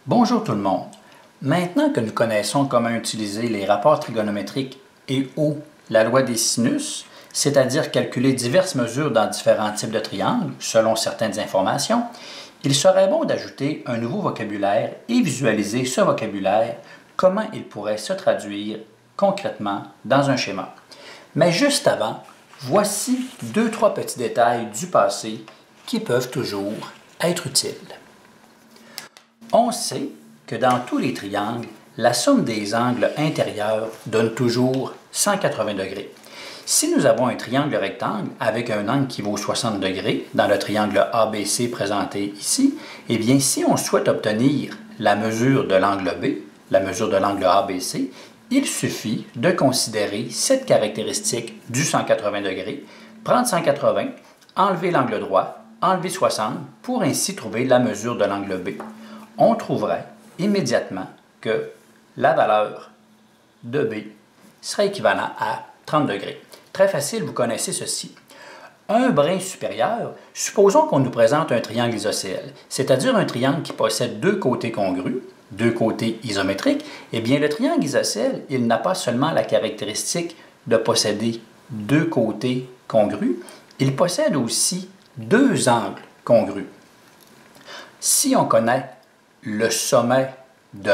Bonjour tout le monde. Maintenant que nous connaissons comment utiliser les rapports trigonométriques ou la loi des sinus, c'est-à-dire calculer diverses mesures dans différents types de triangles selon certaines informations, il serait bon d'ajouter un nouveau vocabulaire et visualiser ce vocabulaire, comment il pourrait se traduire concrètement dans un schéma. Mais juste avant, voici 2-3 petits détails du passé qui peuvent toujours être utiles. On sait que dans tous les triangles, la somme des angles intérieurs donne toujours 180 degrés. Si nous avons un triangle rectangle avec un angle qui vaut 60 degrés, dans le triangle ABC présenté ici, eh bien si on souhaite obtenir la mesure de l'angle B, la mesure de l'angle ABC, il suffit de considérer cette caractéristique du 180 degrés, prendre 180, enlever l'angle droit, enlever 60 pour ainsi trouver la mesure de l'angle B. On trouverait immédiatement que la valeur de B serait équivalente à 30 degrés. Très facile, vous connaissez ceci. Un brin supérieur, supposons qu'on nous présente un triangle isocèle, c'est-à-dire un triangle qui possède deux côtés congrus, deux côtés isométriques. Eh bien, le triangle isocèle, il n'a pas seulement la caractéristique de posséder deux côtés congrus, il possède aussi deux angles congrus. Si on connaît le sommet de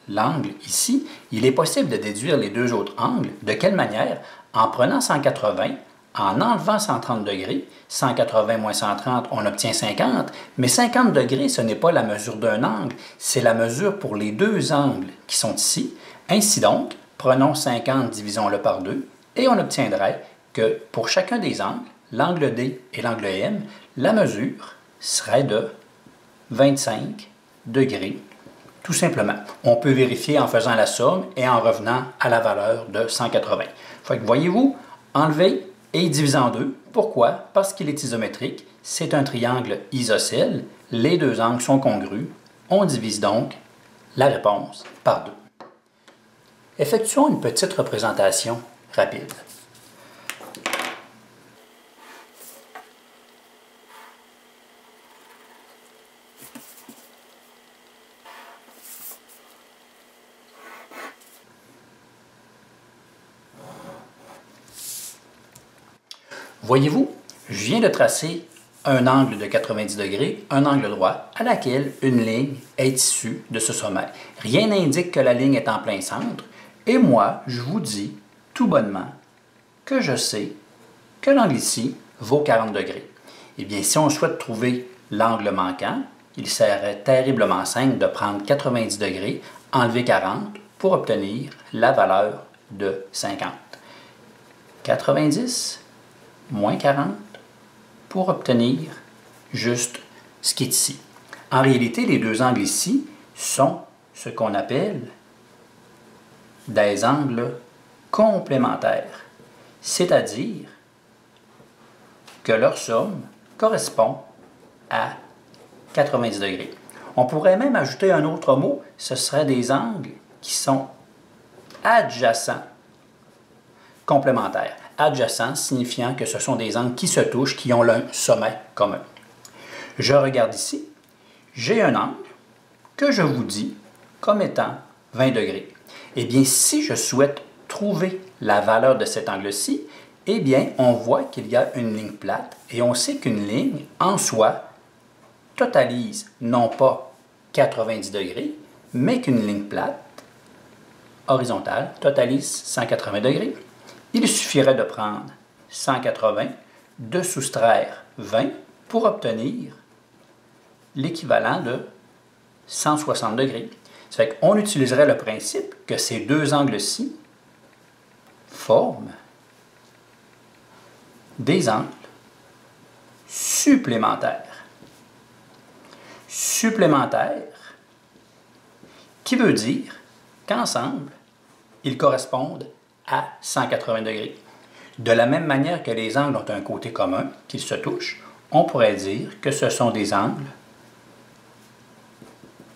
l'angle ici, il est possible de déduire les deux autres angles. De quelle manière? En prenant 180, en enlevant 130 degrés, 180 moins 130, on obtient 50, mais 50 degrés, ce n'est pas la mesure d'un angle, c'est la mesure pour les deux angles qui sont ici. Ainsi donc, prenons 50, divisons-le par 2, et on obtiendrait que pour chacun des angles, l'angle D et l'angle M, la mesure serait de 25 degrés, tout simplement. On peut vérifier en faisant la somme et en revenant à la valeur de 180. Fait que voyez-vous, enlever et diviser en deux. Pourquoi? Parce qu'il est isométrique. C'est un triangle isocèle. Les deux angles sont congrus. On divise donc la réponse par 2. Effectuons une petite représentation rapide. Voyez-vous, je viens de tracer un angle de 90 degrés, un angle droit, à laquelle une ligne est issue de ce sommet. Rien n'indique que la ligne est en plein centre, et moi, je vous dis tout bonnement que je sais que l'angle ici vaut 40 degrés. Eh bien, si on souhaite trouver l'angle manquant, il serait terriblement simple de prendre 90 degrés, enlever 40 pour obtenir la valeur de 50. 90 moins 40 pour obtenir juste ce qui est ici. En réalité, les deux angles ici sont ce qu'on appelle des angles complémentaires, c'est-à-dire que leur somme correspond à 90 degrés. On pourrait même ajouter un autre mot, ce serait des angles qui sont adjacents complémentaires. Adjacents signifiant que ce sont des angles qui se touchent, qui ont un sommet commun. Je regarde ici, j'ai un angle que je vous dis comme étant 20 degrés. Eh bien, si je souhaite trouver la valeur de cet angle-ci, eh bien, on voit qu'il y a une ligne plate et on sait qu'une ligne, en soi, totalise non pas 90 degrés, mais qu'une ligne plate, horizontale, totalise 180 degrés. Il suffirait de prendre 180, de soustraire 20 pour obtenir l'équivalent de 160 degrés. Ça fait qu'on utiliserait le principe que ces deux angles-ci forment des angles supplémentaires. Supplémentaires, qui veut dire qu'ensemble, ils correspondent à 180 degrés. De la même manière que les angles ont un côté commun, qu'ils se touchent, on pourrait dire que ce sont des angles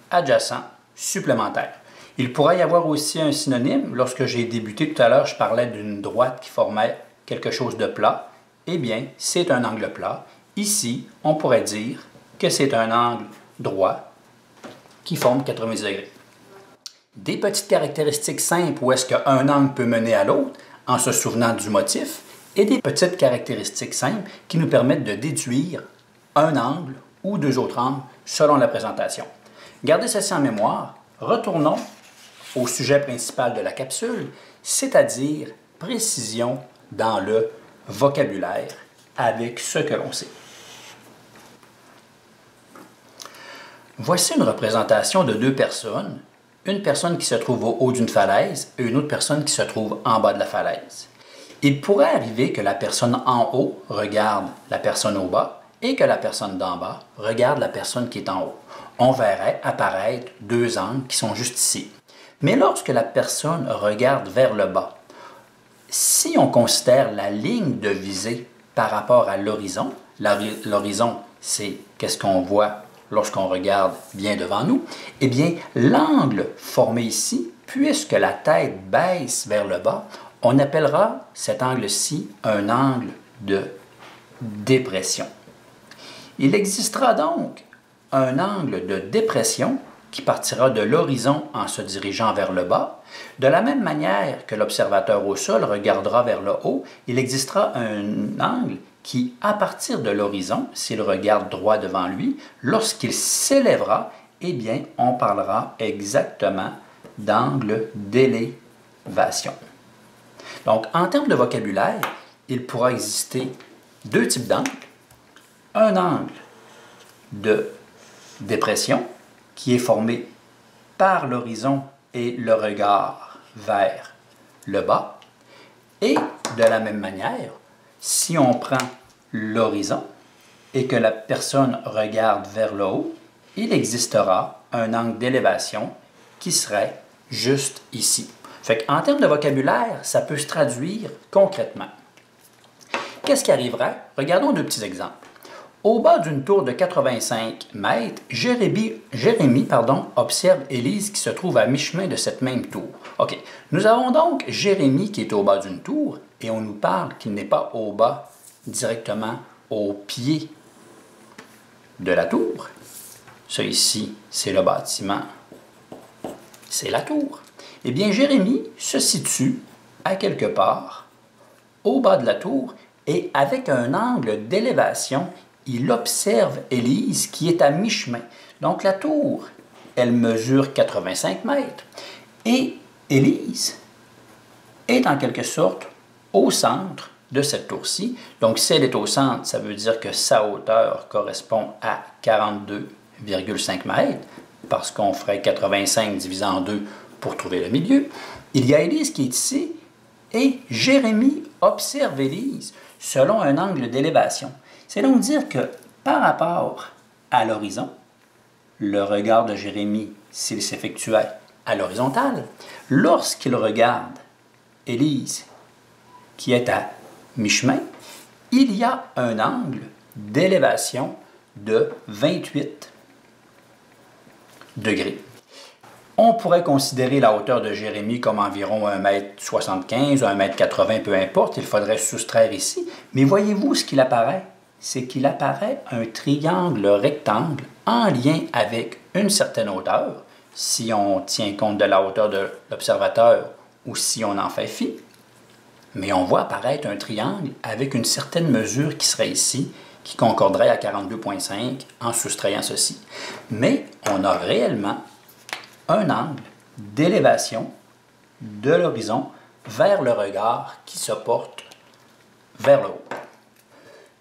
adjacents supplémentaires. Il pourrait y avoir aussi un synonyme. Lorsque j'ai débuté tout à l'heure, je parlais d'une droite qui formait quelque chose de plat. Eh bien, c'est un angle plat. Ici, on pourrait dire que c'est un angle droit qui forment 90 degrés. Des petites caractéristiques simples où est-ce qu'un angle peut mener à l'autre en se souvenant du motif et des petites caractéristiques simples qui nous permettent de déduire un angle ou deux autres angles selon la présentation. Gardez ceci en mémoire. Retournons au sujet principal de la capsule, c'est-à-dire précision dans le vocabulaire avec ce que l'on sait. Voici une représentation de deux personnes, une personne qui se trouve au haut d'une falaise et une autre personne qui se trouve en bas de la falaise. Il pourrait arriver que la personne en haut regarde la personne au bas et que la personne d'en bas regarde la personne qui est en haut. On verrait apparaître deux angles qui sont juste ici. Mais lorsque la personne regarde vers le bas, si on considère la ligne de visée par rapport à l'horizon, l'horizon, c'est qu'est-ce qu'on voit lorsqu'on regarde bien devant nous, eh bien, l'angle formé ici, puisque la tête baisse vers le bas, on appellera cet angle-ci un angle de dépression. Il existera donc un angle de dépression qui partira de l'horizon en se dirigeant vers le bas. De la même manière que l'observateur au sol regardera vers le haut, il existera un angle qui, à partir de l'horizon, s'il regarde droit devant lui, lorsqu'il s'élèvera, eh bien, on parlera exactement d'angle d'élévation. Donc, en termes de vocabulaire, il pourra exister deux types d'angles. Un angle de dépression qui est formé par l'horizon et le regard vers le bas. Et de la même manière, si on prend l'horizon et que la personne regarde vers le haut, il existera un angle d'élévation qui serait juste ici. Fait qu'en termes de vocabulaire, ça peut se traduire concrètement. Qu'est-ce qui arriverait? Regardons deux petits exemples. Au bas d'une tour de 85 mètres, Jérémy observe Élise qui se trouve à mi-chemin de cette même tour. OK. Nous avons donc Jérémy qui est au bas d'une tour et on nous parle qu'il n'est pas au bas, directement au pied de la tour. Ça ici, c'est le bâtiment. C'est la tour. Eh bien, Jérémy se situe à quelque part au bas de la tour et avec un angle d'élévation, il observe Élise qui est à mi-chemin. Donc la tour, elle mesure 85 mètres. Et Élise est en quelque sorte au centre de cette tour-ci. Donc si elle est au centre, ça veut dire que sa hauteur correspond à 42,5 mètres, parce qu'on ferait 85 divisé en 2 pour trouver le milieu. Il y a Élise qui est ici, et Jérémy observe Élise selon un angle d'élévation. C'est donc dire que par rapport à l'horizon, le regard de Jérémy, s'il s'effectuait à l'horizontale, lorsqu'il regarde Élise, qui est à mi-chemin, il y a un angle d'élévation de 28 degrés. On pourrait considérer la hauteur de Jérémy comme environ 1,75 m, 1,80 m, peu importe, il faudrait soustraire ici. Mais voyez-vous ce qu'il apparaît? C'est qu'il apparaît un triangle rectangle en lien avec une certaine hauteur, si on tient compte de la hauteur de l'observateur ou si on en fait fi. Mais on voit apparaître un triangle avec une certaine mesure qui serait ici, qui concorderait à 42,5 en soustrayant ceci. Mais on a réellement un angle d'élévation de l'horizon vers le regard qui se porte vers le haut.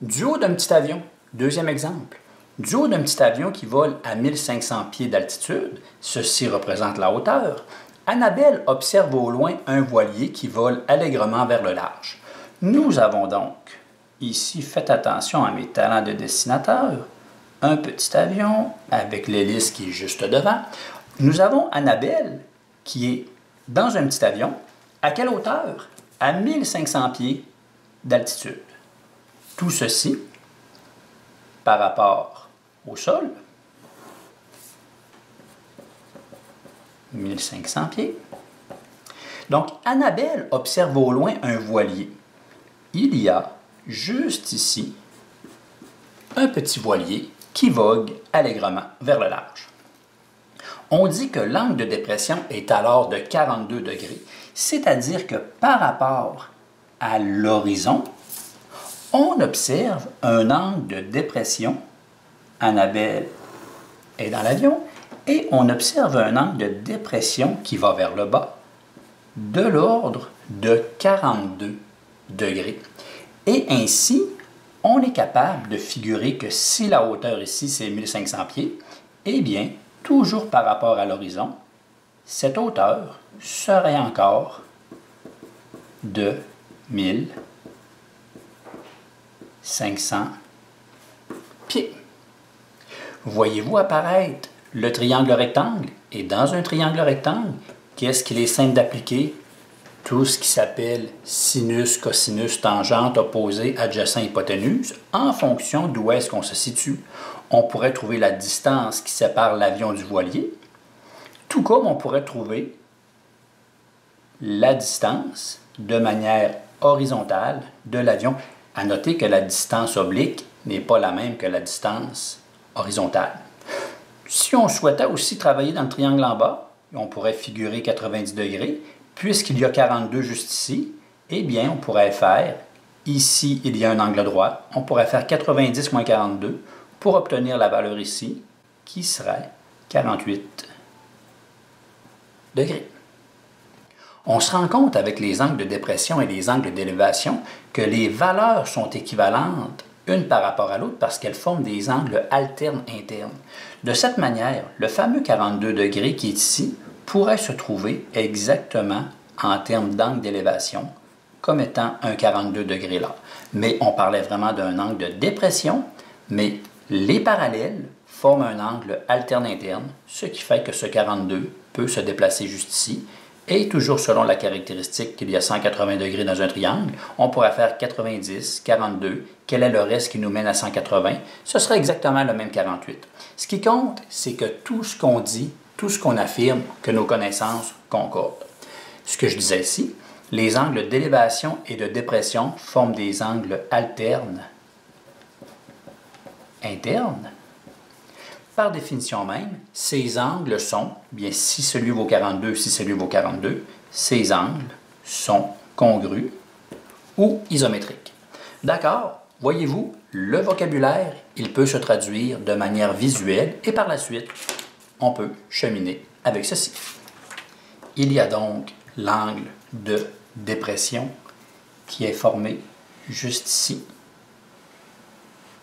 Du haut d'un petit avion, deuxième exemple, du haut d'un petit avion qui vole à 1500 pieds d'altitude, ceci représente la hauteur, Annabelle observe au loin un voilier qui vole allègrement vers le large. Nous avons donc, ici, faites attention à mes talents de dessinateur, un petit avion avec l'hélice qui est juste devant. Nous avons Annabelle qui est dans un petit avion. À quelle hauteur? À 1500 pieds d'altitude. Tout ceci par rapport au sol, 1500 pieds. Donc, Annabelle observe au loin un voilier. Il y a juste ici un petit voilier qui vogue allègrement vers le large. On dit que l'angle de dépression est alors de 42 degrés, c'est-à-dire que par rapport à l'horizon, on observe un angle de dépression. Annabelle est dans l'avion et on observe un angle de dépression qui va vers le bas de l'ordre de 42 degrés. Et ainsi, on est capable de figurer que si la hauteur ici, c'est 1500 pieds, eh bien, toujours par rapport à l'horizon, cette hauteur serait encore de 1500 pieds. Voyez-vous apparaître le triangle rectangle? Et dans un triangle rectangle, qu'est-ce qu'il est simple d'appliquer? Tout ce qui s'appelle sinus, cosinus, tangente, opposé, adjacent, hypoténuse, en fonction d'où est-ce qu'on se situe. On pourrait trouver la distance qui sépare l'avion du voilier, tout comme on pourrait trouver la distance de manière horizontale de l'avion. À noter que la distance oblique n'est pas la même que la distance horizontale. Si on souhaitait aussi travailler dans le triangle en bas, on pourrait figurer 90 degrés. Puisqu'il y a 42 juste ici, eh bien, on pourrait faire, ici, il y a un angle droit, on pourrait faire 90 moins 42 pour obtenir la valeur ici, qui serait 48 degrés. On se rend compte avec les angles de dépression et les angles d'élévation que les valeurs sont équivalentes une par rapport à l'autre parce qu'elles forment des angles alternes internes. De cette manière, le fameux 42 degrés qui est ici pourrait se trouver exactement en termes d'angle d'élévation comme étant un 42 degrés là. Mais on parlait vraiment d'un angle de dépression, mais les parallèles forment un angle alterne interne, ce qui fait que ce 42 peut se déplacer juste ici. Et toujours selon la caractéristique qu'il y a 180 degrés dans un triangle, on pourrait faire 90, 42. Quel est le reste qui nous mène à 180? Ce serait exactement le même 48. Ce qui compte, c'est que tout ce qu'on dit, tout ce qu'on affirme, que nos connaissances concordent. Ce que je disais ici, les angles d'élévation et de dépression forment des angles alternes internes. Par définition même, ces angles sont, bien si celui vaut 42, si celui vaut 42, ces angles sont congrus ou isométriques. D'accord? Voyez-vous, le vocabulaire, il peut se traduire de manière visuelle et par la suite, on peut cheminer avec ceci. Il y a donc l'angle de dépression qui est formé juste ici.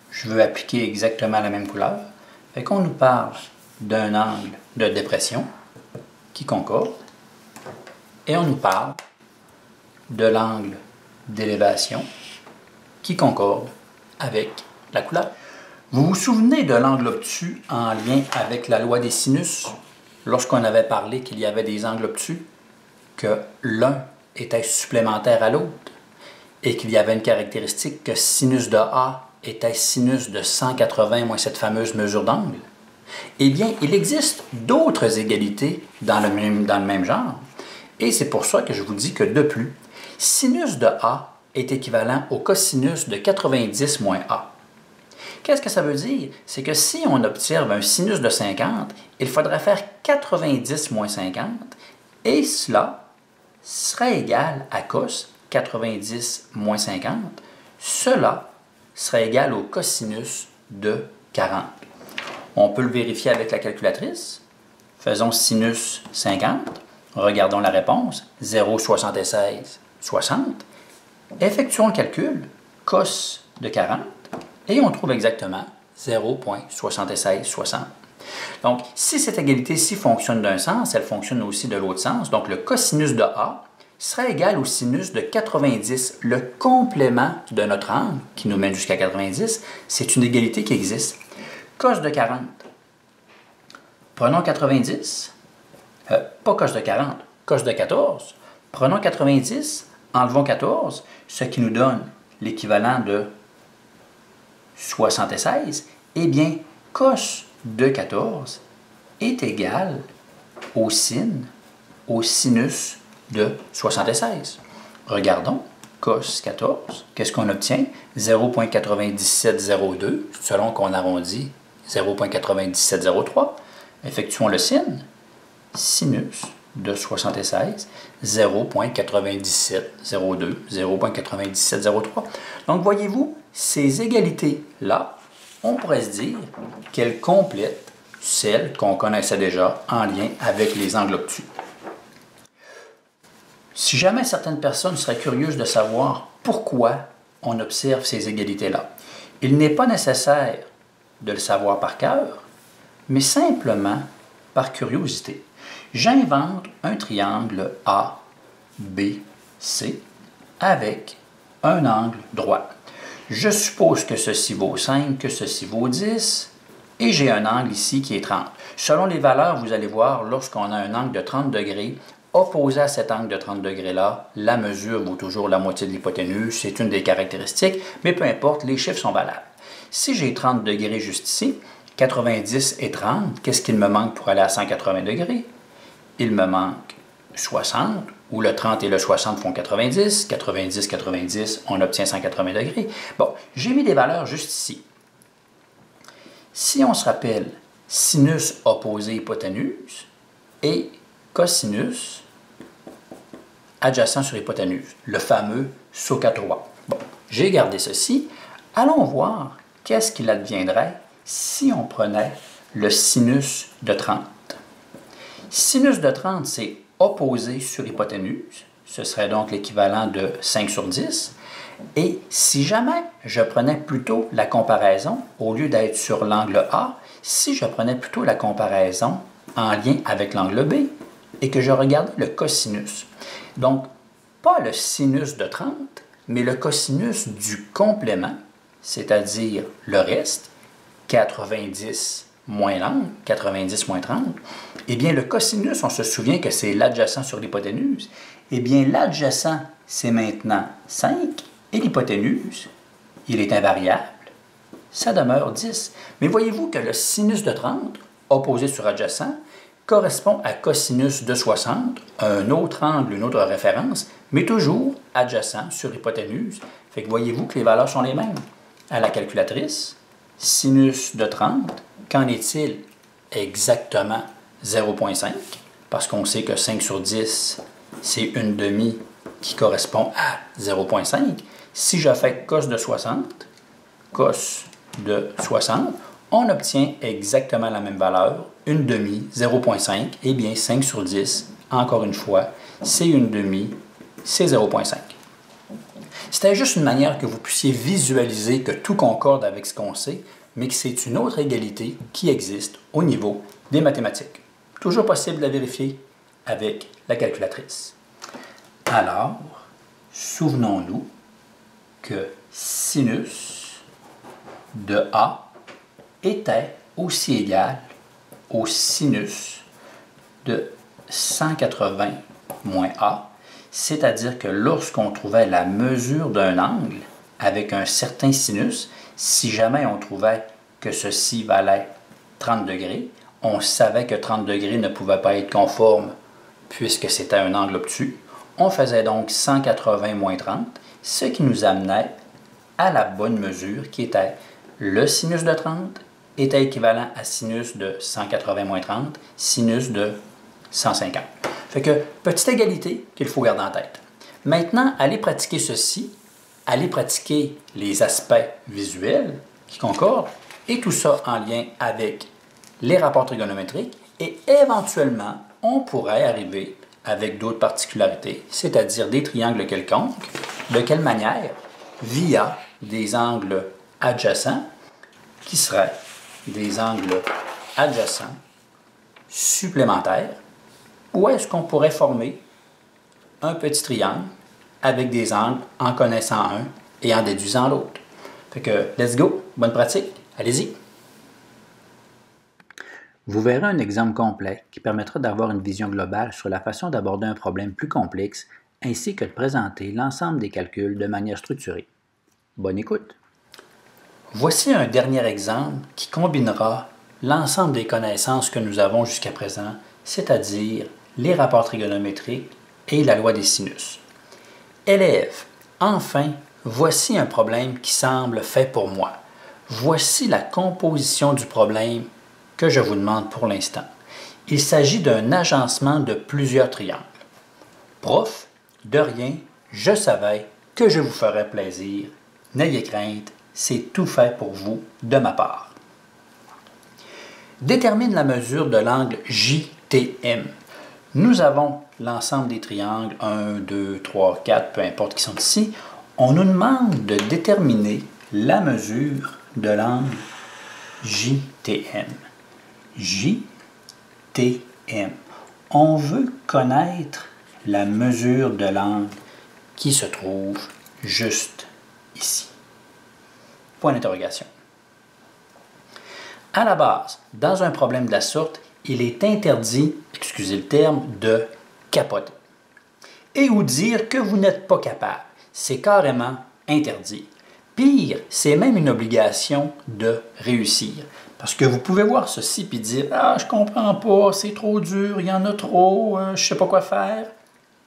Je veux appliquer exactement la même couleur. Fait qu'on nous parle d'un angle de dépression qui concorde et on nous parle de l'angle d'élévation qui concorde avec la couleur. Vous vous souvenez de l'angle obtus en lien avec la loi des sinus lorsqu'on avait parlé qu'il y avait des angles obtus, que l'un était supplémentaire à l'autre et qu'il y avait une caractéristique que sinus de A était sinus de 180 moins cette fameuse mesure d'angle? Eh bien, il existe d'autres égalités dans le même genre. Et c'est pour ça que je vous dis que de plus, sinus de A est équivalent au cosinus de 90 moins A. Qu'est-ce que ça veut dire? C'est que si on observe un sinus de 50, il faudrait faire 90 moins 50, et cela serait égal à cos 90 moins 50. Cela serait égal au cosinus de 40. On peut le vérifier avec la calculatrice. Faisons sinus 50. Regardons la réponse. 0,76, 60. Effectuons le calcul. Cos de 40. Et on trouve exactement 0,7660. Donc, si cette égalité-ci fonctionne d'un sens, elle fonctionne aussi de l'autre sens. Donc, le cosinus de A serait égal au sinus de 90, le complément de notre angle qui nous mène jusqu'à 90. C'est une égalité qui existe. Cos de 40. Prenons 90. Pas cos de 40, cos de 14. Prenons 90, enlevons 14, ce qui nous donne l'équivalent de 76. Eh bien, cos de 14 est égal au sinus de 76. Regardons, cos 14, qu'est-ce qu'on obtient? 0,9702, selon qu'on arrondit 0,9703. Effectuons le sin. sinus de 76, 0,9702, 0,9703. Donc, voyez-vous, ces égalités-là, on pourrait se dire qu'elles complètent celles qu'on connaissait déjà en lien avec les angles obtus. Si jamais certaines personnes seraient curieuses de savoir pourquoi on observe ces égalités-là, il n'est pas nécessaire de le savoir par cœur, mais simplement par curiosité. J'invente un triangle A, B, C avec un angle droit. Je suppose que ceci vaut 5, que ceci vaut 10, et j'ai un angle ici qui est 30. Selon les valeurs, vous allez voir, lorsqu'on a un angle de 30 degrés, opposé à cet angle de 30 degrés-là, la mesure vaut toujours la moitié de l'hypoténuse, c'est une des caractéristiques, mais peu importe, les chiffres sont valables. Si j'ai 30 degrés juste ici, 90 et 30, qu'est-ce qu'il me manque pour aller à 180 degrés? Il me manque 60, où le 30 et le 60 font 90, 90, 90, on obtient 180 degrés. Bon, j'ai mis des valeurs juste ici. Si on se rappelle, sinus opposé hypoténuse et cosinus adjacent sur hypoténuse, le fameux SOHCAHTOA. Bon, j'ai gardé ceci. Allons voir qu'est-ce qu'il adviendrait si on prenait le sinus de 30. Sinus de 30, c'est opposé sur hypoténuse. Ce serait donc l'équivalent de 5 sur 10. Et si jamais je prenais plutôt la comparaison, au lieu d'être sur l'angle A, si je prenais plutôt la comparaison en lien avec l'angle B et que je regardais le cosinus. Donc, pas le sinus de 30, mais le cosinus du complément, c'est-à-dire le reste, 90 moins l'angle, 90 moins 30, eh bien, le cosinus, on se souvient que c'est l'adjacent sur l'hypoténuse. Eh bien, l'adjacent, c'est maintenant 5, et l'hypoténuse, il est invariable, ça demeure 10. Mais voyez-vous que le sinus de 30, opposé sur adjacent, correspond à cosinus de 60, un autre angle, une autre référence, mais toujours adjacent sur hypoténuse. Fait que voyez-vous que les valeurs sont les mêmes. À la calculatrice, sinus de 30, qu'en est-il? Exactement 0,5, parce qu'on sait que 5 sur 10, c'est une demi qui correspond à 0,5. Si je fais cos de 60, on obtient exactement la même valeur, une demi, 0,5, et bien 5 sur 10, encore une fois, c'est une demi, c'est 0,5. C'était juste une manière que vous puissiez visualiser que tout concorde avec ce qu'on sait, mais que c'est une autre égalité qui existe au niveau des mathématiques. Toujours possible de la vérifier avec la calculatrice. Alors, souvenons-nous que sinus de A était aussi égal au sinus de 180 moins A, c'est-à-dire que lorsqu'on trouvait la mesure d'un angle avec un certain sinus, si jamais on trouvait que ceci valait 30 degrés, on savait que 30 degrés ne pouvait pas être conforme puisque c'était un angle obtus. On faisait donc 180 moins 30, ce qui nous amenait à la bonne mesure qui était le sinus de 30 était équivalent à sinus de 180 moins 30, sinus de 150. Fait que, petite égalité qu'il faut garder en tête. Maintenant, allez pratiquer ceci, allez pratiquer les aspects visuels qui concordent, et tout ça en lien avec les rapports trigonométriques, et éventuellement, on pourrait arriver avec d'autres particularités, c'est-à-dire des triangles quelconques. De quelle manière? Via des angles adjacents, qui seraient des angles adjacents supplémentaires, ou est-ce qu'on pourrait former un petit triangle avec des angles en connaissant un et en déduisant l'autre. Fait que, let's go, bonne pratique, allez-y! Vous verrez un exemple complet qui permettra d'avoir une vision globale sur la façon d'aborder un problème plus complexe ainsi que de présenter l'ensemble des calculs de manière structurée. Bonne écoute! Voici un dernier exemple qui combinera l'ensemble des connaissances que nous avons jusqu'à présent, c'est-à-dire les rapports trigonométriques et la loi des sinus. Élèves, enfin, voici un problème qui semble fait pour moi. Voici la composition du problème que je vous demande pour l'instant. Il s'agit d'un agencement de plusieurs triangles. Prof, de rien, je savais que je vous ferais plaisir. N'ayez crainte, c'est tout fait pour vous de ma part. Détermine la mesure de l'angle JTM. Nous avons l'ensemble des triangles 1, 2, 3, 4, peu importe qui sont ici. On nous demande de déterminer la mesure de l'angle JTM. JTM. On veut connaître la mesure de l'angle qui se trouve juste ici. Point d'interrogation. À la base, dans un problème de la sorte, il est interdit, excusez le terme, de capoter. Et ou dire que vous n'êtes pas capable. C'est carrément interdit. Pire, c'est même une obligation de réussir. Parce que vous pouvez voir ceci et dire « Ah, je comprends pas, c'est trop dur, il y en a trop, je sais pas quoi faire. »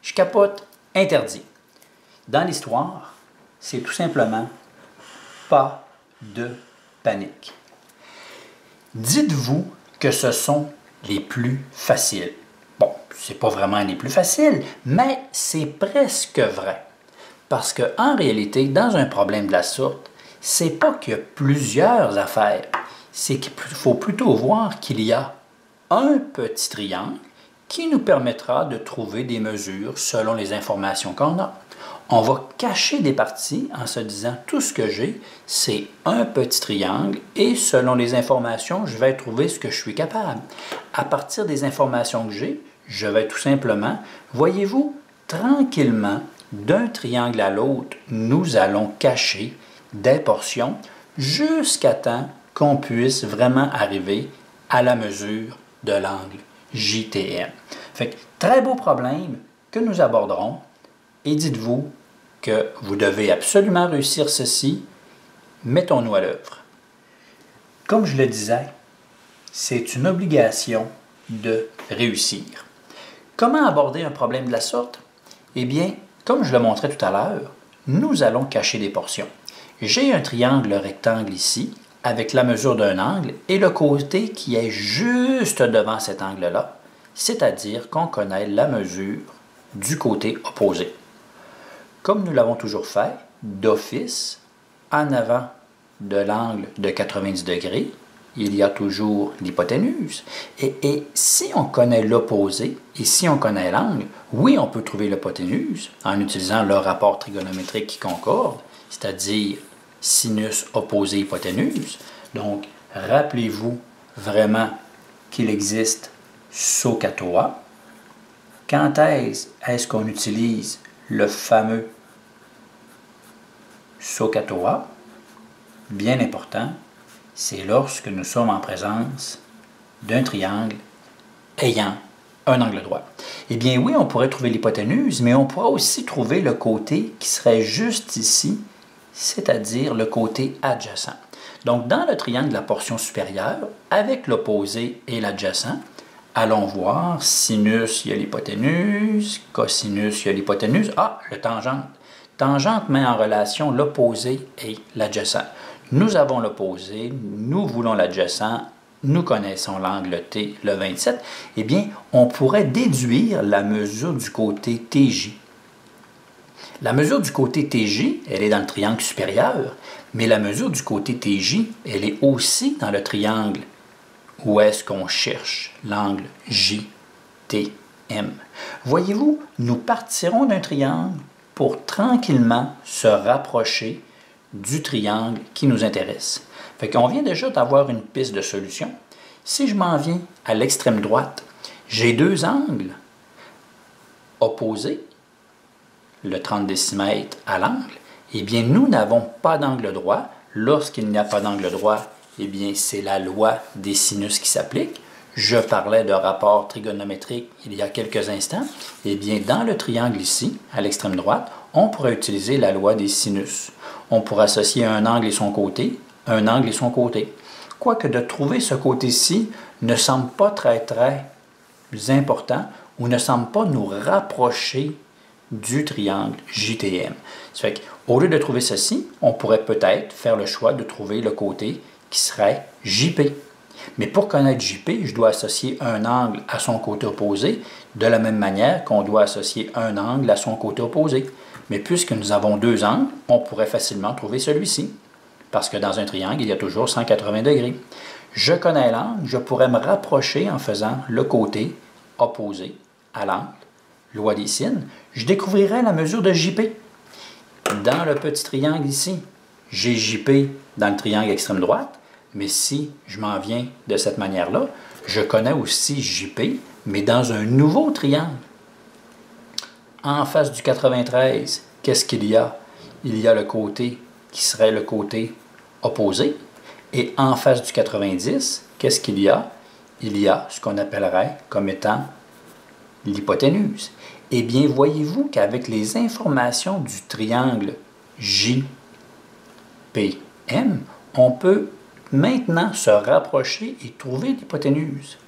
Je capote, interdit. Dans l'histoire, c'est tout simplement pas de panique. Dites-vous que ce sont les plus faciles. Bon, c'est pas vraiment les plus faciles, mais c'est presque vrai. Parce qu'en réalité, dans un problème de la sorte, c'est pas qu'il y a plusieurs affaires, c'est qu'il faut plutôt voir qu'il y a un petit triangle qui nous permettra de trouver des mesures selon les informations qu'on a. On va cacher des parties en se disant tout ce que j'ai, c'est un petit triangle et selon les informations, je vais trouver ce que je suis capable. À partir des informations que j'ai, je vais tout simplement, voyez-vous, tranquillement, d'un triangle à l'autre, nous allons cacher des portions jusqu'à temps qu'on puisse vraiment arriver à la mesure de l'angle JTM. Fait que, très beau problème que nous aborderons et dites-vous que vous devez absolument réussir ceci. Mettons-nous à l'œuvre. Comme je le disais, c'est une obligation de réussir. Comment aborder un problème de la sorte? Eh bien, comme je le montrais tout à l'heure, nous allons cacher des portions. J'ai un triangle rectangle ici, avec la mesure d'un angle, et le côté qui est juste devant cet angle-là, c'est-à-dire qu'on connaît la mesure du côté opposé. Comme nous l'avons toujours fait, d'office, en avant de l'angle de 90 degrés, il y a toujours l'hypoténuse. Et si on connaît l'opposé et si on connaît l'angle, oui, on peut trouver l'hypoténuse en utilisant le rapport trigonométrique qui concorde, c'est-à-dire sinus opposé hypoténuse. Donc, rappelez-vous vraiment qu'il existe SOHCAHTOA. Quand est-ce qu'on utilise le fameux SOHCAHTOA? Bien important, c'est lorsque nous sommes en présence d'un triangle ayant un angle droit. Eh bien oui, on pourrait trouver l'hypoténuse, mais on pourra aussi trouver le côté qui serait juste ici, c'est-à-dire le côté adjacent. Donc dans le triangle de la portion supérieure, avec l'opposé et l'adjacent, allons voir sinus, il y a l'hypoténuse, cosinus, il y a l'hypoténuse. Ah, le tangente. Tangente met en relation l'opposé et l'adjacent. Nous avons l'opposé, nous voulons l'adjacent, nous connaissons l'angle T, le 27. Eh bien, on pourrait déduire la mesure du côté TJ. La mesure du côté TJ, elle est dans le triangle supérieur, mais la mesure du côté TJ, elle est aussi dans le triangle où est-ce qu'on cherche l'angle JTM. Voyez-vous, nous partirons d'un triangle pour tranquillement se rapprocher du triangle qui nous intéresse. Fait qu'on vient déjà d'avoir une piste de solution. Si je m'en viens à l'extrême droite, j'ai deux angles opposés, le 30 décimètres à l'angle. Eh bien, nous n'avons pas d'angle droit. Lorsqu'il n'y a pas d'angle droit, eh bien, c'est la loi des sinus qui s'applique. Je parlais de rapport trigonométrique il y a quelques instants. Eh bien, dans le triangle ici, à l'extrême droite, on pourrait utiliser la loi des sinus. On pourrait associer un angle et son côté, un angle et son côté. Quoique de trouver ce côté-ci ne semble pas très important ou ne semble pas nous rapprocher du triangle JTM. Ça fait qu'au lieu de trouver ceci, on pourrait peut-être faire le choix de trouver le côté qui serait JP. Mais pour connaître JP, je dois associer un angle à son côté opposé, de la même manière qu'on doit associer un angle à son côté opposé. Mais puisque nous avons deux angles, on pourrait facilement trouver celui-ci. Parce que dans un triangle, il y a toujours 180 degrés. Je connais l'angle, je pourrais me rapprocher en faisant le côté opposé à l'angle. Loi des sines, je découvrirai la mesure de JP. Dans le petit triangle ici, j'ai JP dans le triangle extrême droite, mais si je m'en viens de cette manière-là, je connais aussi JP, mais dans un nouveau triangle. En face du 93, qu'est-ce qu'il y a? Il y a le côté qui serait le côté opposé. Et en face du 90, qu'est-ce qu'il y a? Il y a ce qu'on appellerait comme étant l'hypoténuse. Eh bien, voyez-vous qu'avec les informations du triangle JPM, on peut maintenant se rapprocher et trouver l'hypoténuse.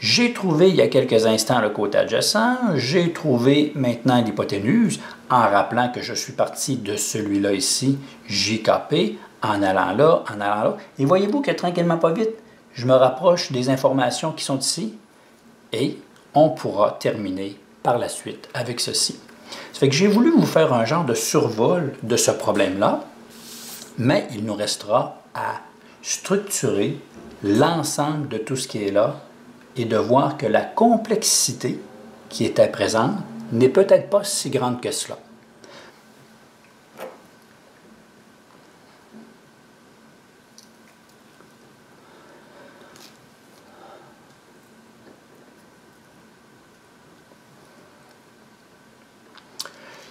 J'ai trouvé il y a quelques instants le côté adjacent, j'ai trouvé maintenant l'hypoténuse en rappelant que je suis parti de celui-là ici, JKP, en allant là, Et voyez-vous que tranquillement pas vite, je me rapproche des informations qui sont ici et on pourra terminer par la suite avec ceci. Ça fait que j'ai voulu vous faire un genre de survol de ce problème-là, mais il nous restera à structurer l'ensemble de tout ce qui est là et de voir que la complexité qui était présente n'est peut-être pas si grande que cela.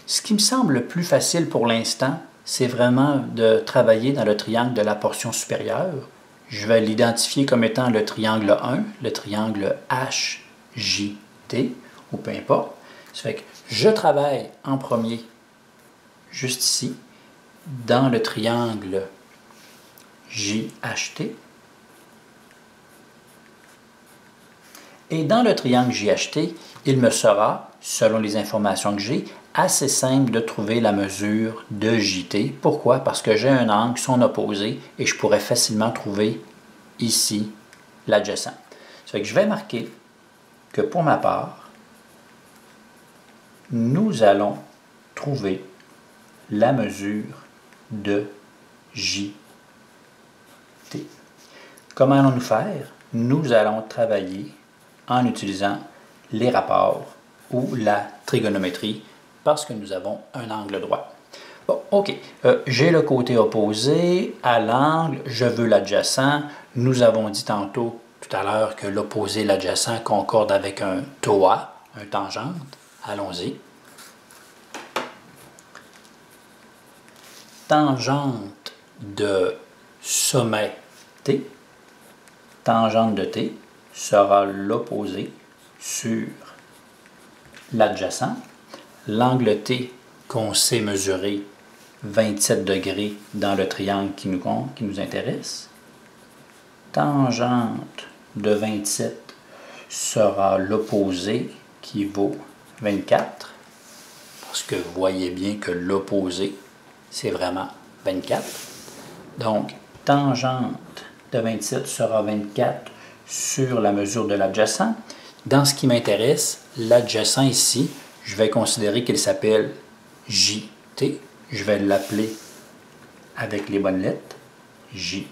Ce qui me semble le plus facile pour l'instant, c'est vraiment de travailler dans le triangle de la portion supérieure. Je vais l'identifier comme étant le triangle 1, le triangle HJT, ou peu importe. Ça fait que je travaille en premier, juste ici, dans le triangle JHT. Et dans le triangle JHT, il me sera, selon les informations que j'ai, assez simple de trouver la mesure de JT. Pourquoi? Parce que j'ai un angle, son opposé, et je pourrais facilement trouver ici l'adjacent. Ça fait que je vais marquer que pour ma part, nous allons trouver la mesure de JT. Comment allons-nous faire? Nous allons travailler en utilisant les rapports ou la trigonométrie parce que nous avons un angle droit. Bon, OK. J'ai le côté opposé à l'angle, je veux l'adjacent. Nous avons dit tantôt, tout à l'heure, que l'opposé et l'adjacent concordent avec un TOA, un tangente. Allons-y. Tangente de sommet T, tangente de T sera l'opposé sur l'adjacent. L'angle T qu'on sait mesurer 27 degrés dans le triangle qui nous intéresse. Tangente de 27 sera l'opposé qui vaut 24. Parce que vous voyez bien que l'opposé, c'est vraiment 24. Donc, tangente de 27 sera 24 sur la mesure de l'adjacent. Dans ce qui m'intéresse, l'adjacent ici, je vais considérer qu'il s'appelle JT. Je vais l'appeler avec les bonnes lettres, JT.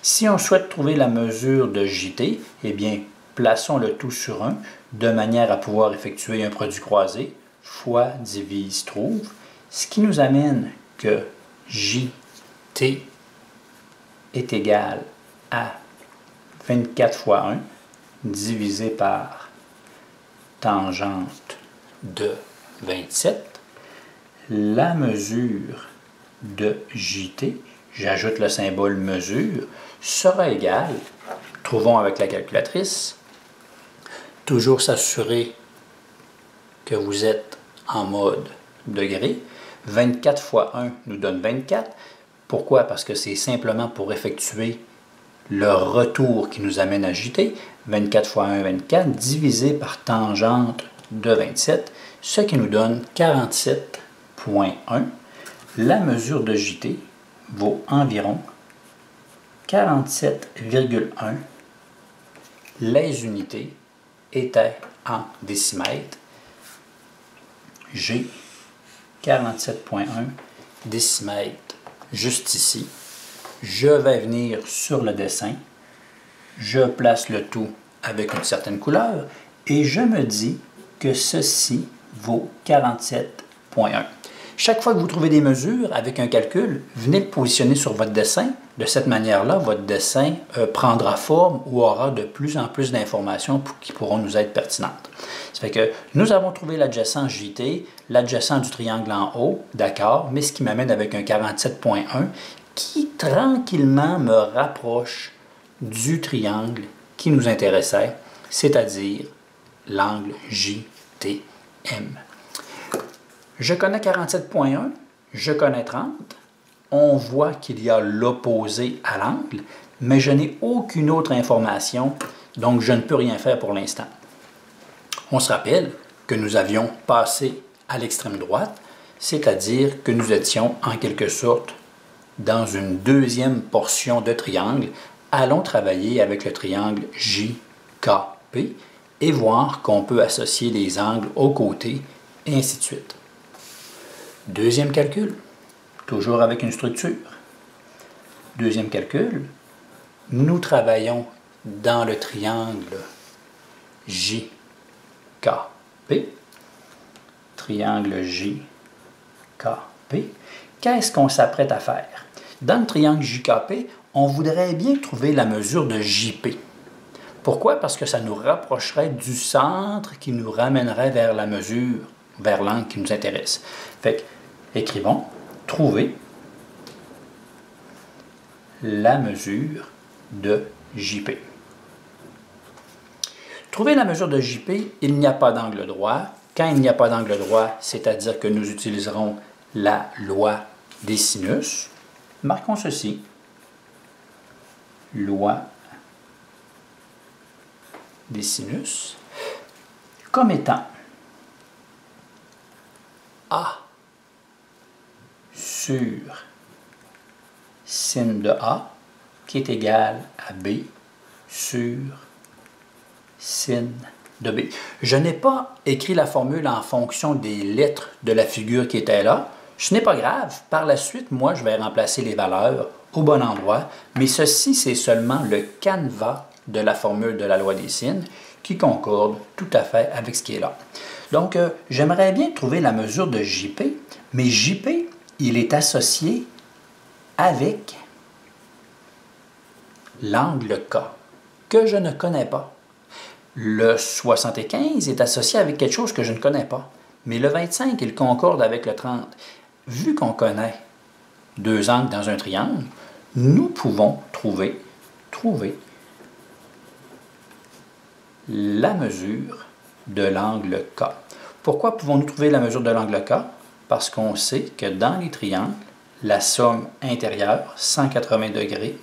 Si on souhaite trouver la mesure de JT, eh bien, plaçons le tout sur 1 de manière à pouvoir effectuer un produit croisé, fois divise trouve, ce qui nous amène que JT est égal à 24 fois 1 divisé par tangente de 27. La mesure de JT, j'ajoute le symbole mesure, sera égale, trouvons avec la calculatrice, toujours s'assurer que vous êtes en mode degré. 24 fois 1 nous donne 24. Pourquoi? Parce que c'est simplement pour effectuer le retour qui nous amène à JT. 24 fois 1, 24, divisé par tangente de 27, ce qui nous donne 47,1. La mesure de JT vaut environ 47,1, les unités étaient en décimètres. J'ai 47,1 décimètres juste ici. Je vais venir sur le dessin. Je place le tout avec une certaine couleur et je me dis que ceci vaut 47,1. Chaque fois que vous trouvez des mesures avec un calcul, venez le positionner sur votre dessin. De cette manière-là, votre dessin prendra forme ou aura de plus en plus d'informations qui pourront nous être pertinentes. Ça fait que nous avons trouvé l'adjacent JT, l'adjacent du triangle en haut, d'accord, mais ce qui m'amène avec un 47,1 qui tranquillement me rapproche du triangle qui nous intéressait, c'est-à-dire l'angle JTM. Je connais 47,1, je connais 30. On voit qu'il y a l'opposé à l'angle, mais je n'ai aucune autre information, donc je ne peux rien faire pour l'instant. On se rappelle que nous avions passé à l'extrême droite, c'est-à-dire que nous étions en quelque sorte dans une deuxième portion de triangle. Allons travailler avec le triangle JKP et voir qu'on peut associer les angles aux côtés et ainsi de suite. Deuxième calcul, toujours avec une structure. Deuxième calcul, nous travaillons dans le triangle JKP. Triangle JKP. Qu'est-ce qu'on s'apprête à faire? Dans le triangle JKP, on voudrait bien trouver la mesure de JP. Pourquoi? Parce que ça nous rapprocherait du centre qui nous ramènerait vers la mesure, vers l'angle qui nous intéresse. Fait que, écrivons, trouver la mesure de JP. Trouver la mesure de JP, il n'y a pas d'angle droit. Quand il n'y a pas d'angle droit, c'est-à-dire que nous utiliserons la loi des sinus. Marquons ceci. Loi des sinus comme étant A sur sin de A qui est égal à B sur sin de B. Je n'ai pas écrit la formule en fonction des lettres de la figure qui était là. Ce n'est pas grave. Par la suite, moi, je vais remplacer les valeurs au bon endroit, mais ceci, c'est seulement le canevas de la formule de la loi des sines qui concorde tout à fait avec ce qui est là. Donc, j'aimerais bien trouver la mesure de JP, mais JP, il est associé avec l'angle K, que je ne connais pas. Le 75 est associé avec quelque chose que je ne connais pas, mais le 25, il concorde avec le 30. Vu qu'on connaît deux angles dans un triangle, nous pouvons trouver la mesure de l'angle K. Pourquoi pouvons-nous trouver la mesure de l'angle K? Parce qu'on sait que dans les triangles, la somme intérieure, 180 degrés,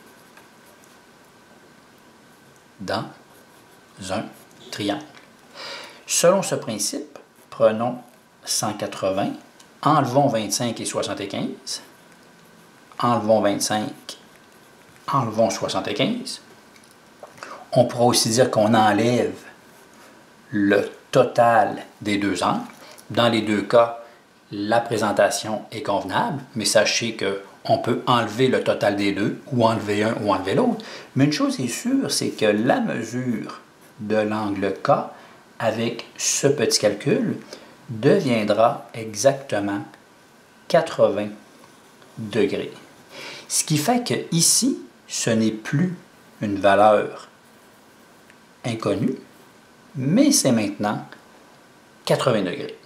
dans un triangle. Selon ce principe, prenons 180, enlevons 25 et 75, enlevons 25, enlevons 75. On pourra aussi dire qu'on enlève le total des deux angles. Dans les deux cas, la présentation est convenable, mais sachez qu'on peut enlever le total des deux, ou enlever un ou enlever l'autre. Mais une chose est sûre, c'est que la mesure de l'angle K avec ce petit calcul deviendra exactement 80 degrés. Ce qui fait que ici, ce n'est plus une valeur inconnue, mais c'est maintenant 80 degrés.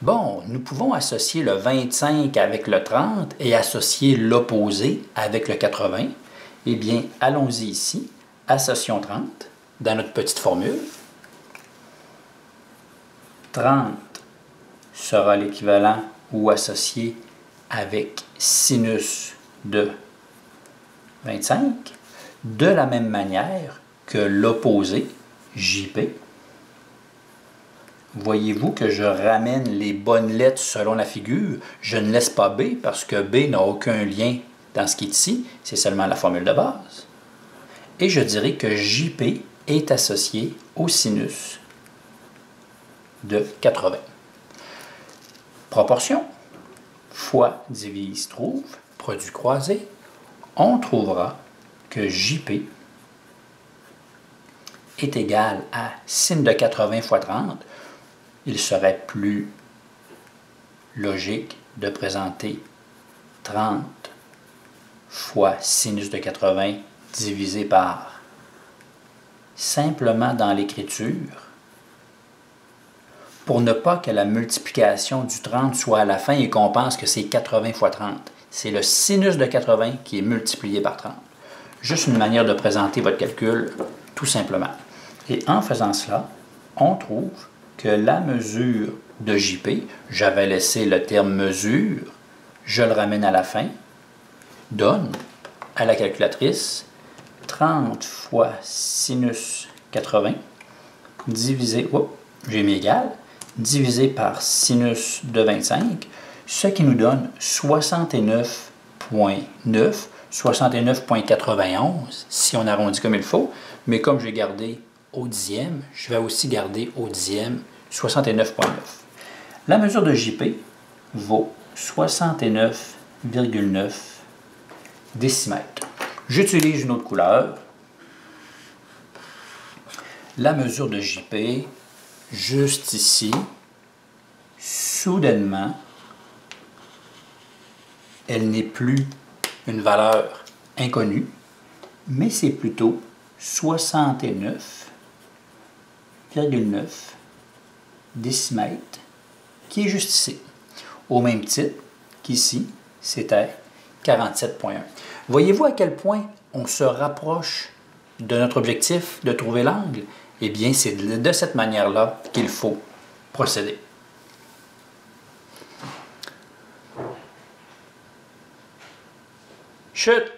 Bon, nous pouvons associer le 25 avec le 30 et associer l'opposé avec le 80. Eh bien, allons-y ici, associons 30 dans notre petite formule. 30 sera l'équivalent ou associé avec sinus de 25, de la même manière que l'opposé, JP. Voyez-vous que je ramène les bonnes lettres selon la figure. Je ne laisse pas B parce que B n'a aucun lien dans ce qui est ici. C'est seulement la formule de base. et je dirais que JP est associé au sinus de 80. Proportion fois divise trouve, produit croisé, on trouvera que JP est égal à sin de 80 fois 30. Il serait plus logique de présenter 30 fois sinus de 80 divisé par simplement dans l'écriture pour ne pas que la multiplication du 30 soit à la fin et qu'on pense que c'est 80 fois 30. C'est le sinus de 80 qui est multiplié par 30. Juste une manière de présenter votre calcul, tout simplement. Et en faisant cela, on trouve que la mesure de JP, j'avais laissé le terme mesure, je le ramène à la fin, donne à la calculatrice 30 fois sinus 80 divisé, j'ai mis égal, divisé par sinus de 25, ce qui nous donne 69,9, 69,91 si on arrondit comme il faut, mais comme j'ai gardé au dixième, je vais aussi garder au dixième 69,9. La mesure de JP vaut 69,9 décimètres. J'utilise une autre couleur. La mesure de JP, juste ici, soudainement, elle n'est plus une valeur inconnue, mais c'est plutôt 69,9 décimètres qui est juste ici. Au même titre qu'ici, c'était 47,1. Voyez-vous à quel point on se rapproche de notre objectif de trouver l'angle? Eh bien, c'est de cette manière-là qu'il faut procéder. Chute!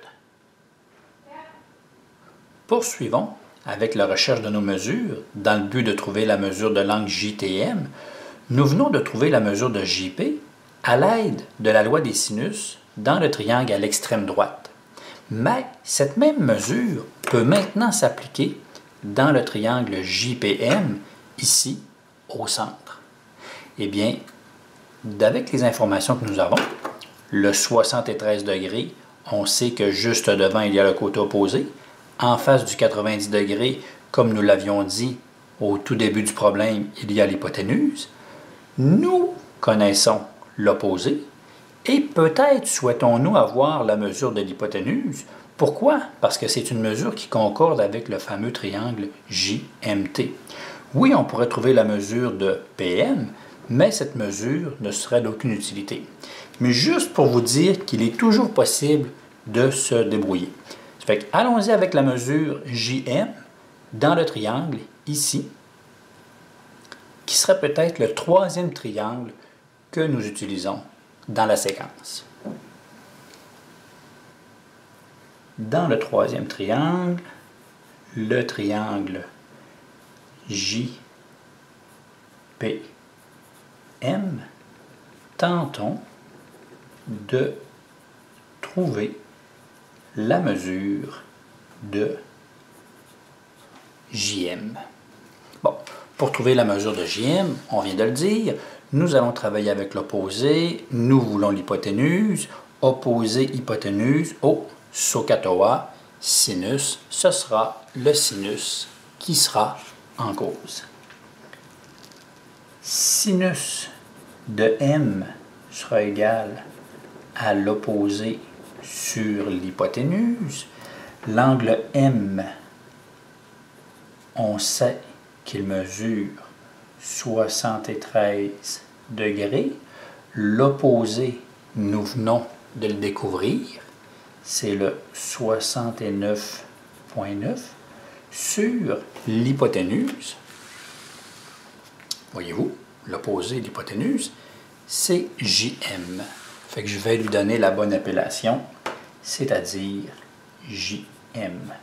Poursuivons avec la recherche de nos mesures dans le but de trouver la mesure de l'angle JTM. Nous venons de trouver la mesure de JP à l'aide de la loi des sinus dans le triangle à l'extrême droite. Mais cette même mesure peut maintenant s'appliquer dans le triangle JPM, ici, au centre. Eh bien, avec les informations que nous avons, le 73 degrés, on sait que juste devant, il y a le côté opposé. En face du 90 degrés, comme nous l'avions dit au tout début du problème, il y a l'hypoténuse. Nous connaissons l'opposé et peut-être souhaitons-nous avoir la mesure de l'hypoténuse. Pourquoi? Parce que c'est une mesure qui concorde avec le fameux triangle JMT. Oui, on pourrait trouver la mesure de PM, mais cette mesure ne serait d'aucune utilité. Mais juste pour vous dire qu'il est toujours possible de se débrouiller. Ça fait que allons-y avec la mesure JM dans le triangle, ici, qui serait peut-être le troisième triangle que nous utilisons dans la séquence. Dans le troisième triangle, le triangle JPM, tentons de trouver la mesure de JM. Bon, pour trouver la mesure de JM, on vient de le dire, nous allons travailler avec l'opposé, nous voulons l'hypoténuse, opposé hypoténuse, SOHCAHTOA, sinus, ce sera le sinus qui sera en cause. Sinus de M sera égal à l'opposé sur l'hypoténuse. L'angle M, on sait qu'il mesure 73 degrés. L'opposé, nous venons de le découvrir, c'est le 69,9 sur l'hypoténuse. Voyez-vous, l'opposé de l'hypoténuse, c'est JM. Fait que je vais lui donner la bonne appellation, c'est-à-dire JM.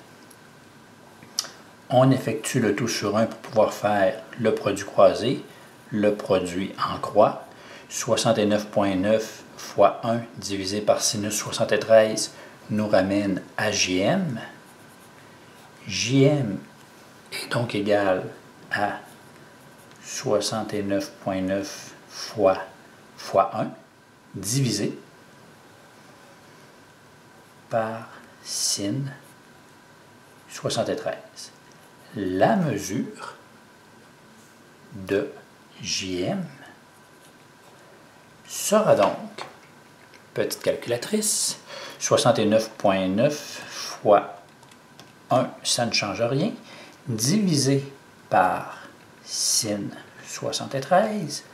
On effectue le tout sur 1 pour pouvoir faire le produit croisé, le produit en croix. 69,9 fois 1 divisé par sinus 73 nous ramène à JM. JM est donc égal à 69,9 fois 1 divisé par sin 73. La mesure de JM sera donc, petite calculatrice, 69,9 fois 1, ça ne change rien, divisé par sin 73,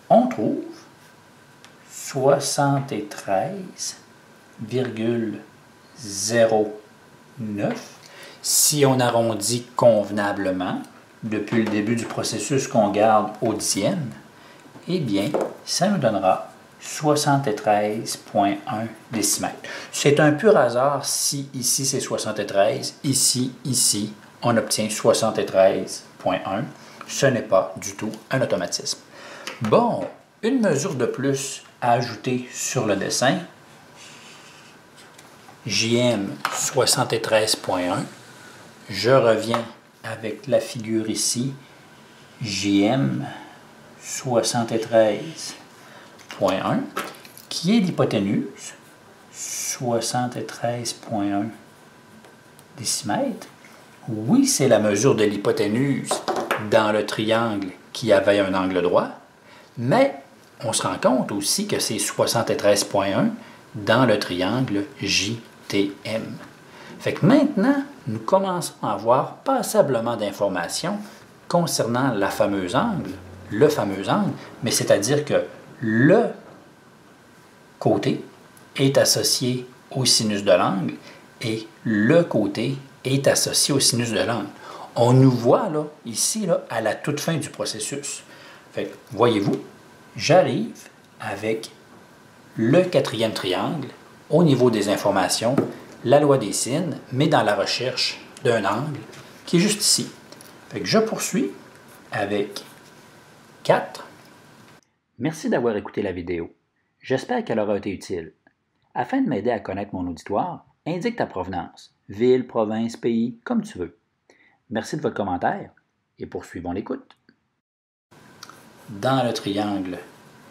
on trouve 73,09. Si on arrondit convenablement, depuis le début du processus qu'on garde au dixième, eh bien, ça nous donnera 73,1 décimètres. C'est un pur hasard si ici c'est 73, ici, on obtient 73,1. Ce n'est pas du tout un automatisme. Bon, une mesure de plus à ajouter sur le dessin. JM 73,1. Je reviens avec la figure ici. JM 73,1 qui est l'hypoténuse 73,1 décimètres. Oui, c'est la mesure de l'hypoténuse dans le triangle qui avait un angle droit, mais on se rend compte aussi que c'est 73,1 dans le triangle JTM. Fait que maintenant, nous commençons à avoir passablement d'informations concernant le fameux angle, mais c'est-à-dire que le côté est associé au sinus de l'angle et le côté est associé au sinus de l'angle. On nous voit là, ici, là, à la toute fin du processus. Fait que, voyez-vous, j'arrive avec le quatrième triangle au niveau des informations, la loi des sines, mais dans la recherche d'un angle qui est juste ici. Fait que je poursuis avec 4. Merci d'avoir écouté la vidéo. J'espère qu'elle aura été utile. Afin de m'aider à connaître mon auditoire, indique ta provenance, ville, province, pays, comme tu veux. Merci de votre commentaire et poursuivons l'écoute. Dans le triangle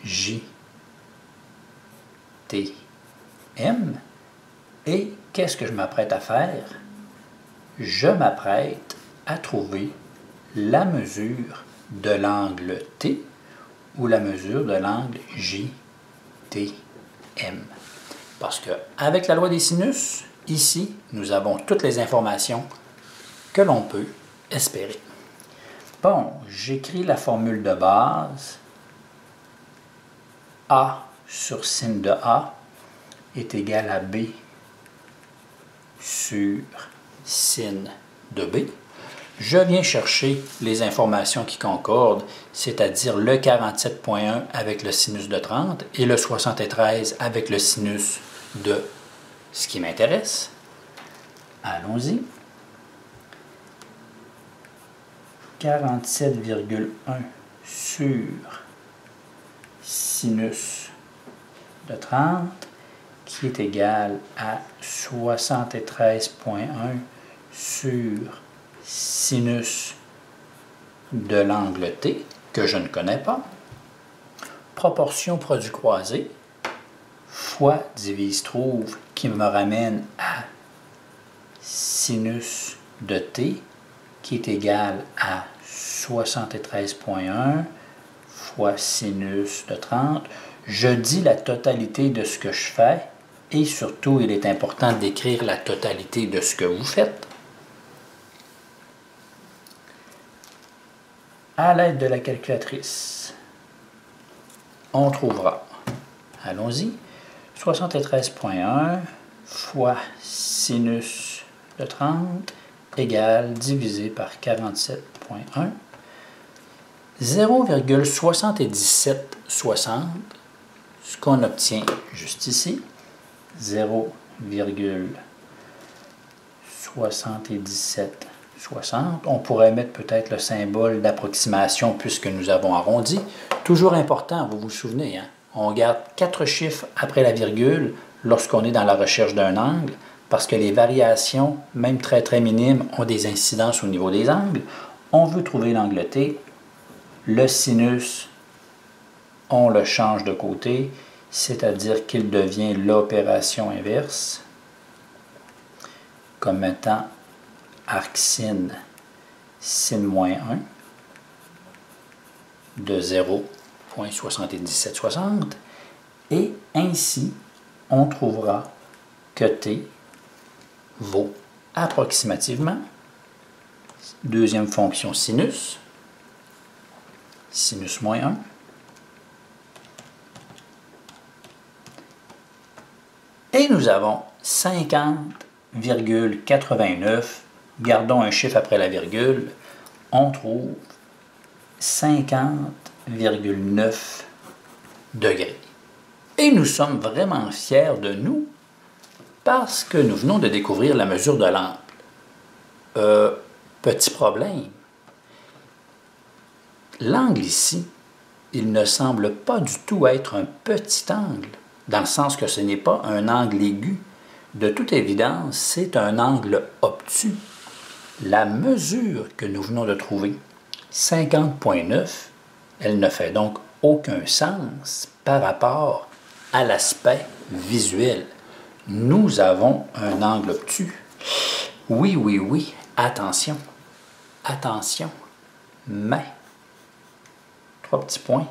JTM, et qu'est-ce que je m'apprête à faire? Je m'apprête à trouver la mesure de l'angle T ou la mesure de l'angle JTM. Parce qu'avec la loi des sinus, ici, nous avons toutes les informations que l'on peut espérer. Bon, j'écris la formule de base. A sur sin de A est égal à B sur sin de B. Je viens chercher les informations qui concordent, c'est-à-dire le 47,1 avec le sinus de 30 et le 73 avec le sinus de ce qui m'intéresse. Allons-y. 47,1 sur sinus de 30 qui est égal à 73,1 sur sinus de l'angle T, que je ne connais pas, proportion produit croisé, fois divise trouve, qui me ramène à sinus de T, qui est égal à 73,1 fois sinus de 30. Je dis la totalité de ce que je fais, et surtout, il est important d'écrire la totalité de ce que vous faites. À l'aide de la calculatrice, on trouvera, allons-y, 73,1 fois sinus de 30 égale divisé par 47,1, 0,7760, ce qu'on obtient juste ici, 0,7760. On pourrait mettre peut-être le symbole d'approximation puisque nous avons arrondi. Toujours important, vous vous souvenez, hein? On garde 4 chiffres après la virgule lorsqu'on est dans la recherche d'un angle. parce que les variations, même très très minimes, ont des incidences au niveau des angles. On veut trouver l'angle T. Le sinus, on le change de côté, c'est-à-dire qu'il devient l'opération inverse, comme étant arc sin, sin moins 1 de 0,7760. Et ainsi, on trouvera que T vaut approximativement, deuxième fonction sinus, sinus moins 1, et nous avons 50,89, gardons un chiffre après la virgule, on trouve 50,9 degrés. Et nous sommes vraiment fiers de nous parce que nous venons de découvrir la mesure de l'angle. Petit problème. L'angle ici, il ne semble pas du tout être un petit angle, dans le sens que ce n'est pas un angle aigu. De toute évidence, c'est un angle obtus. La mesure que nous venons de trouver, 50,9, elle ne fait donc aucun sens par rapport à l'aspect visuel. Nous avons un angle obtus. Oui, oui, oui, attention, attention, mais, 3 petits points,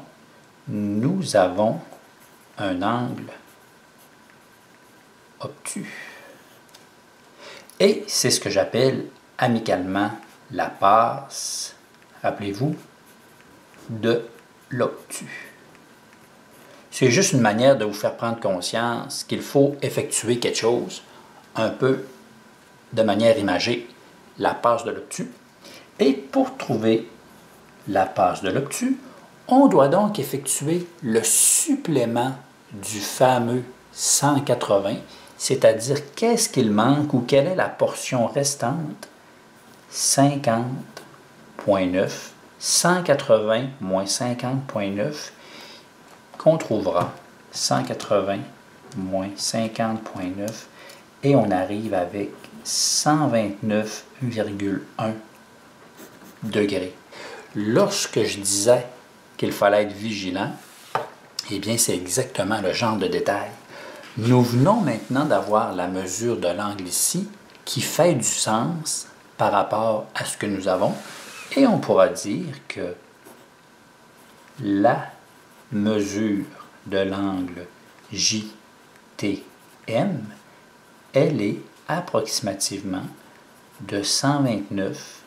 nous avons un angle obtus. Et c'est ce que j'appelle amicalement la passe, rappelez-vous, de l'obtus. C'est juste une manière de vous faire prendre conscience qu'il faut effectuer quelque chose un peu de manière imagée, la passe de l'obtus. Et pour trouver la passe de l'obtus, on doit donc effectuer le supplément du fameux 180, c'est-à-dire qu'est-ce qu'il manque ou quelle est la portion restante, 50,9, 180 moins 50,9, qu'on trouvera 180 moins 50,9 et on arrive avec 129,1 degrés. Lorsque je disais qu'il fallait être vigilant, eh bien c'est exactement le genre de détail. Nous venons maintenant d'avoir la mesure de l'angle ici qui fait du sens par rapport à ce que nous avons et on pourra dire que la mesure de l'angle JTM, elle est approximativement de 129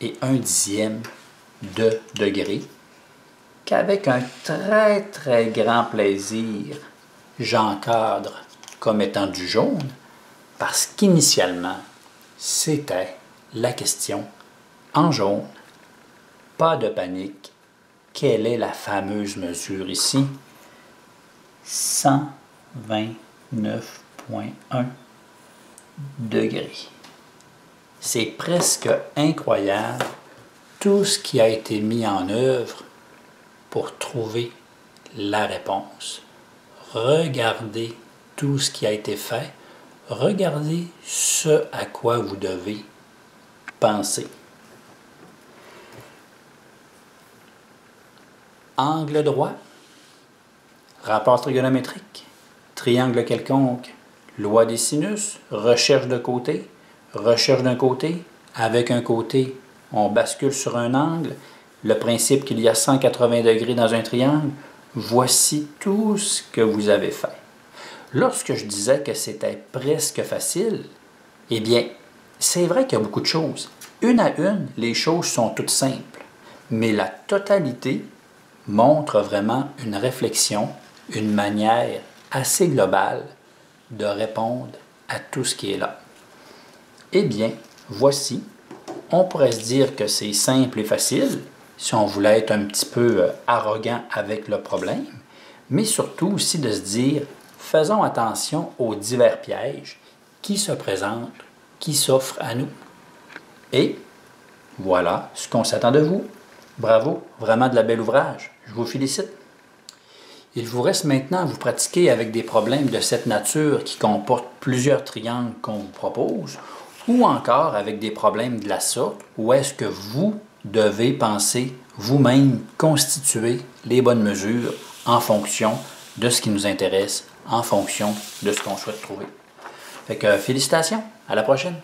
et 1/10 de degré, qu'avec un très très grand plaisir, j'encadre comme étant du jaune, parce qu'initialement, c'était la question en jaune. Pas de panique. Quelle est la fameuse mesure ici? 129,1 degrés. C'est presque incroyable tout ce qui a été mis en œuvre pour trouver la réponse. Regardez tout ce qui a été fait. Regardez ce à quoi vous devez penser. Angle droit, rapport trigonométrique, triangle quelconque, loi des sinus, recherche de côté, recherche d'un côté, avec un côté, on bascule sur un angle, le principe qu'il y a 180 degrés dans un triangle, voici tout ce que vous avez fait. Lorsque je disais que c'était presque facile, eh bien, c'est vrai qu'il y a beaucoup de choses. Une à une, les choses sont toutes simples, mais la totalité montre vraiment une réflexion, une manière assez globale de répondre à tout ce qui est là. Eh bien, voici, on pourrait se dire que c'est simple et facile, si on voulait être un petit peu arrogant avec le problème, mais surtout aussi de se dire, faisons attention aux divers pièges qui se présentent, qui s'offrent à nous. Et voilà ce qu'on s'attend de vous. Bravo, vraiment de la belle ouvrage. Je vous félicite. Il vous reste maintenant à vous pratiquer avec des problèmes de cette nature qui comportent plusieurs triangles qu'on vous propose, ou encore avec des problèmes de la sorte, où est-ce que vous devez penser vous-même constituer les bonnes mesures en fonction de ce qui nous intéresse, en fonction de ce qu'on souhaite trouver. Fait que félicitations, à la prochaine!